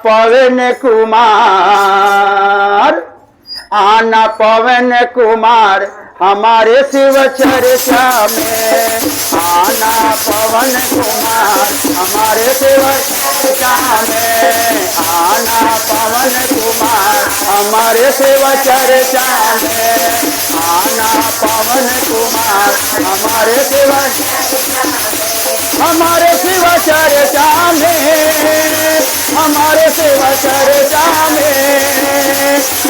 पवन कुमार, आना पवन कुमार हमारे शिव चर्चा में, आना पवन कुमार हमारे शिव चर्चा में, आना पवन कुमार हमारे शिव चर्चा में, आना पवन कुमार हमारे शिव हमारे शिव चर्चा में, हमारे शिव चर्चा में,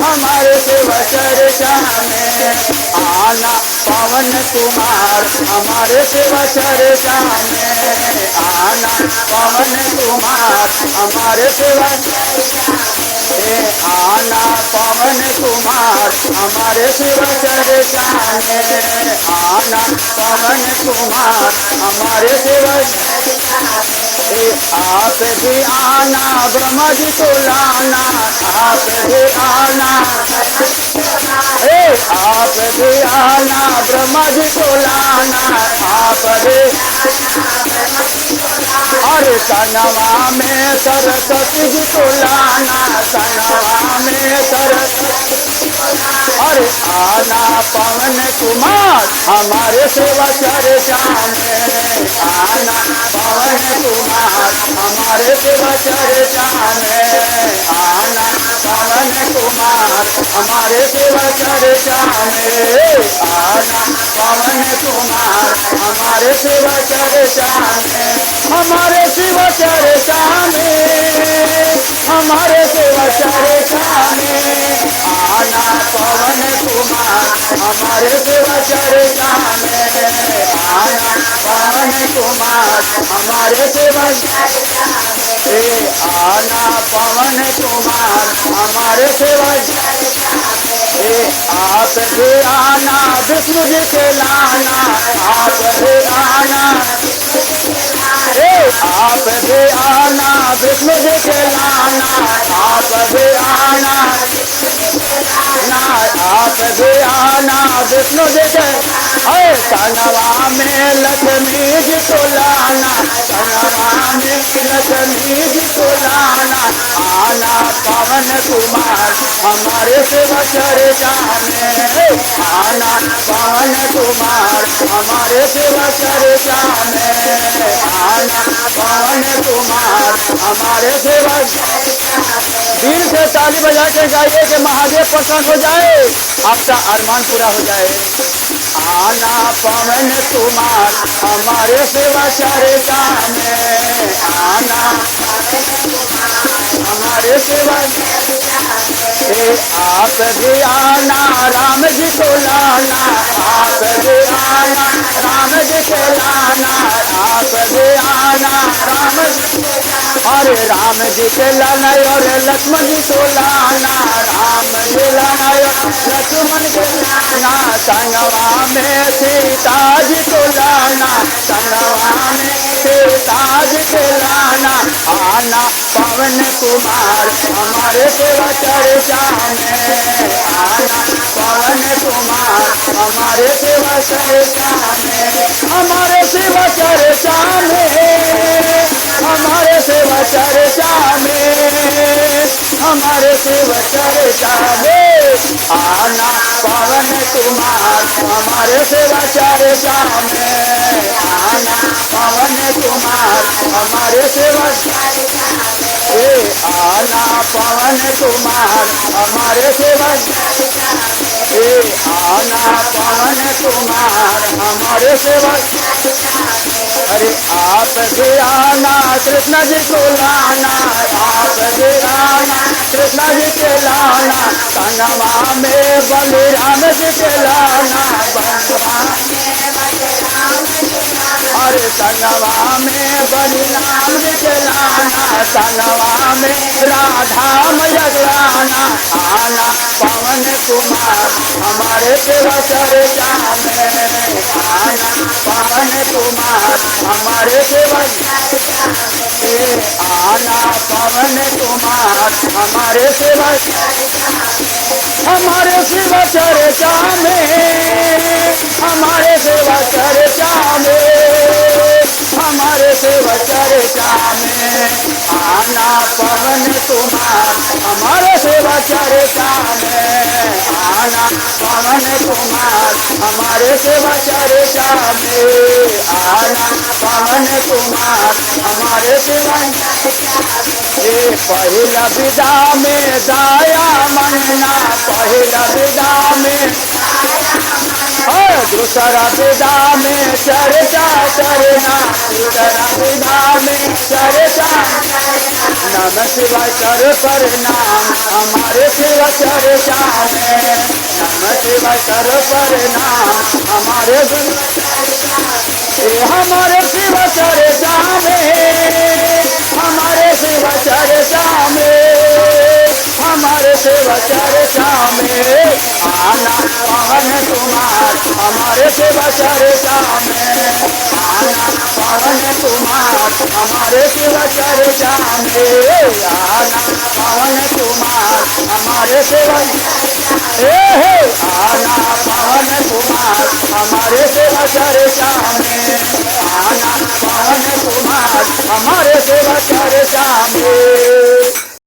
हमारे शिव चर्चा में, आना पवन कुमार हमारे शिव चर्चा में, आना पवन कुमार हमारे शिव आना पवन कुमार हमारे शिव चर्चा में, आना पवन कुमार हमारे शिव आप भी आना ब्रह्मा जी को लाना, आप भी आना आप भी आना ब्रह्मा जी को लाना, आप भी अरे सनवा में सरस्वती जी को लाना, सनवा में सरस्वती अरे आना पवन कुमार हमारे शिव चर्चा में, आना पवन कुमार हमारे शिव चर्चा में, आना पवन कुमार हमारे शिव चर्चा में, आना पवन कुमार हमारे शिव चर्चा में, हमारे शिव चर्चा में, हमारे शिव चर्चा में, आना पवन कुमार हमारे शिव चर्चा में, आना पवन कुमार हमारे शिव आना पवन कुमार हमारे शिव आप भी आना विष्णु जी के लाना, आप भी आना आप भी आना विष्णु जी के लाना, आप भी आना आप भी आना विष्णु जी के सनवा में लक्ष्मी जी को लाना, सनवा में लक्ष्मी जी को लाना, आना पवन कुमार हमारे शिव चर्चा में, आना पवन कुमार हमारे शिव चर्चा में, आना पवन कुमार हमारे शिव दिल से ताली बजा के गाइए कि महादेव प्रसन्न हो जाए, आपका अरमान पूरा हो जाए। आना पवन कुमार हमारे शिव चर्चा में, आना हमारे शिव आप भी आना राम जी को लाना, आप भी आना राम जी को लाना, आप भी आना राम अरे राम जी के लाना और लक्ष्मण जी को लाना, राम जी लाना लक्ष्मण के लाना, संगवा में सीता जी को लाना, संगवा में सीता जी के लाना, आना पवन कुमार हमारे शिव चर्चा में, आना पवन कुमार हमारे शिव चर्चा में, हमारे शिव चर्चा में, हमारे शिव चर्चा में, हमारे शिव चर्चा में, आना पवन कुमार हमारे शिव चर्चा में, आना पवन कुमार हमारे शिव आना पवन कुमार हमारे शिव आना पवन कुमार हमारे शिव अरे आप भी आना कृष्ण जी को लाना, आप भी आना कृष्ण जी के लाना, सनवा में बलराम जी के लाना, अरे सनवा में बलराम जी के लाना, सनवा में राधा मैया लाना, आना पवन कुमार हमारे शिव चर्चा में, आना पवन कुमार हमारे शिव आना पवन कुमार हमारे शिव हमारे शिव चर्चा में, हमारे शिव चर्चा में, हमारे सेवा चर्चा में, आना पवन कुमार हमारे सेवा चर्चा में, आना पवन कुमार हमारे सेवा चर्चा में, आना पवन कुमार हमारे सेवा। ये पहला विदा में दाया मनना, पहला विदा में और दूसरा विदा में चर्चा करना, दूसरा विदा में चर्चा। नमः शिवाय कर प्रणाम हमारे सेवा चर्चा में, नमः शिवाय कर प्रणाम हमारे हमारे शिवा चर्चा में, हमारे शिवा चर्चा में, हमारे सेवा चर्चा में, आना पवन कुमार हमारे सेवा चर्चा में, आना पवन कुमार हमारे सेवा चर्चा में, आना पवन कुमार हमारे सेवा। आना पवन कुमार हमारे सेवा चर्चा में, आना पवन कुमार हमारे सेवा चर्चा में।